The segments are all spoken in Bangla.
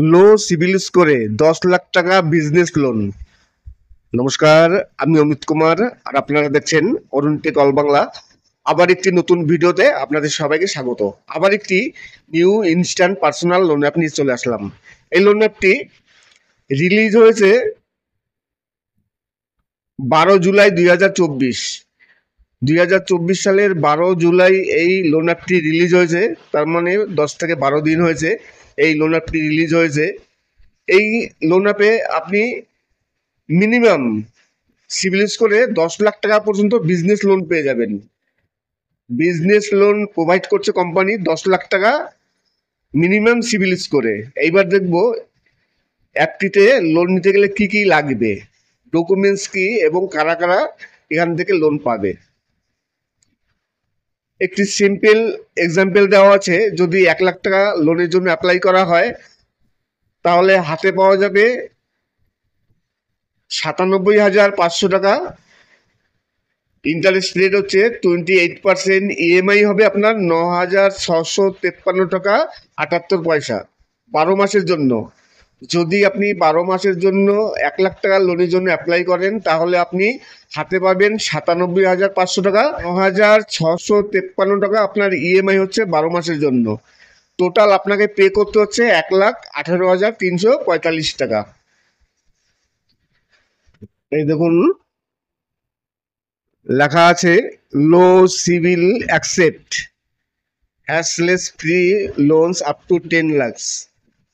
লো সিভিল স্কোরে 10 লাখ টাকা বিজনেস লোন। নমস্কার, আমি অমিত কুমার আর আপনারা দেখছেন অরুণ টেক অল বাংলা। আবার একটি নতুন ভিডিওতে আপনাদের সবাইকে স্বাগত। আবার একটি new instant personal loan app নিয়ে চলে আসলাম। এই লোন অ্যাপটি রিলিজ হয়েছে 12 জুলাই 2024 সালের 12 জুলাই এই লোন অ্যাপটি রিলিজ হয়েছে। তার মানে 10 থেকে 12 দিন হয়েছে এই লোন অ্যাপটি রিলিজ হয়েছে। এই লোন অ্যাপে আপনি মিনিমাম সিভিল স্কোরে 10 লাখ টাকা পর্যন্ত বিজনেস লোন পেয়ে যাবেন। বিজনেস লোন প্রোভাইড করছে কোম্পানি 10 লাখ টাকা মিনিমাম সিভিল স্কোরে। এইবার দেখব অ্যাপটিতে লোন নিতে গেলে কি কি লাগবে, ডকুমেন্টস কি এবং কারা কারা এখান থেকে লোন পাবে। একটি সিম্পল এক্সাম্পল দেওয়া আছে। যদি 1 লাখ টাকা লোনের জন্য অ্যাপ্লাই করা হয় তাহলে হাতে পাওয়া যাবে 97,500 টাকা। ইন্টারেস্ট রেট হচ্ছে 28%। ইএমআই হবে আপনার 9,653 টাকা 78 পয়সা 12 মাসের জন্য। যদি আপনি 12 মাসের জন্য 1 লাখ টাকা লোনের জন্য অ্যাপ্লাই করেন তাহলে আপনি হাতে পাবেন 97,500 টাকা। 9,653 টাকা আপনার ইএমআই হচ্ছে 12 মাসের জন্য। টোটাল আপনাকে পে করতে হচ্ছে 1,18,345 টাকা। এই দেখুন লেখা আছে low CIBIL accept hassle free loans up to 10 lakhs।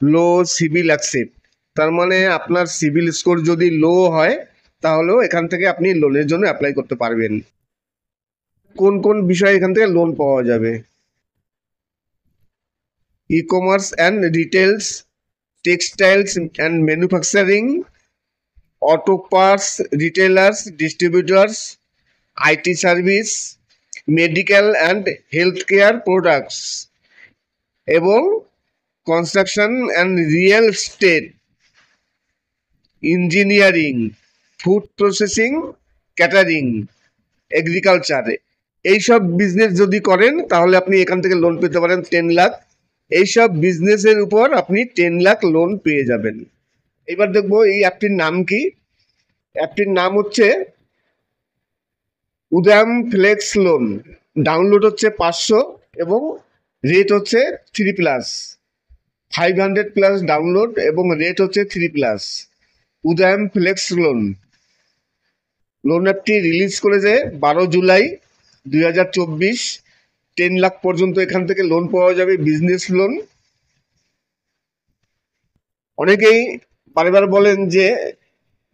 Low CIBIL accept তার মানে আপনার সিভিল স্কোর যদি লো হয় তাহলেও এখান থেকে আপনি লোনের জন্য অ্যাপ্লাই করতে পারবেন। কোন কোন বিষয়ে এখান থেকে লোন পাওয়া যাবে? E commerce and retails, textiles and manufacturing, auto parts retailers, distributors, IT service, medical and health care products এবং construction and real estate, engineering, food processing, catering, agriculture. এইসব বিজনেস যদি করেন তাহলে আপনি এখান থেকে লোন পেতে পারেন 10 লাখ। এইসব বিজনেসের উপর আপনি 10 লাখ লোন পেয়ে যাবেন। এবার দেখবো এই অ্যাপটির নাম কি। অ্যাপটির নাম হচ্ছে উদয়াম ফ্লেক্স লোন। ডাউনলোড হচ্ছে 500 এবং রেট হচ্ছে 3+। 500+ ডাউনলোড এবং রেট হচ্ছে 3+। উদয়াম ফ্লেক্স লোন। লোন অ্যাপটি রিলিজ করেছে 12 জুলাই 2024। 10 লাখ পর্যন্ত এখান থেকে লোন পাওয়া যাবে, বিজনেস লোন। অনেকেই বারবার বলেন যে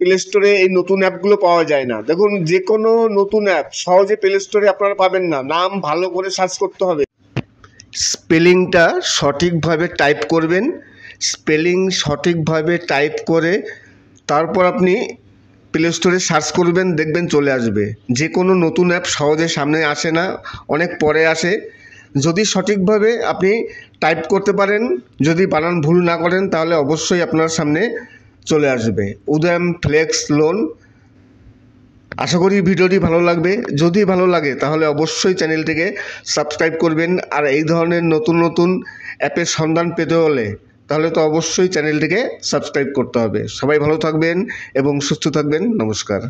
প্লে স্টোরে এই নতুন অ্যাপগুলো পাওয়া যায় না। দেখুন, যে কোনো নতুন অ্যাপ সহজে প্লে স্টোরে আপনারা পাবেন না। নাম ভালো করে সার্চ করতে হবে, স্পেলিংটা সঠিকভাবে টাইপ করবেন। স্পেলিং সঠিকভাবে টাইপ করে তারপর আপনি প্লে স্টোরে সার্চ করবেন, দেখবেন চলে আসবে। যে কোনো নতুন অ্যাপ সহজে সামনে আসে না, অনেক পরে আসে। যদি সঠিকভাবে আপনি টাইপ করতে পারেন, যদি বানান ভুল না করেন তাহলে অবশ্যই আপনার সামনে চলে আসবে উদয়াম ফ্লেক্স লোন। আশা করি ভিডিওটি ভালো লাগবে। যদি ভালো লাগে তাহলে অবশ্যই চ্যানেলটিকে সাবস্ক্রাইব করবেন। আর এই ধরনের নতুন নতুন অ্যাপের সন্ধান পেতে হলে তাহলে তো অবশ্যই চ্যানেলটিকে সাবস্ক্রাইব করতে হবে। সবাই ভালো থাকবেন এবং সুস্থ থাকবেন। নমস্কার।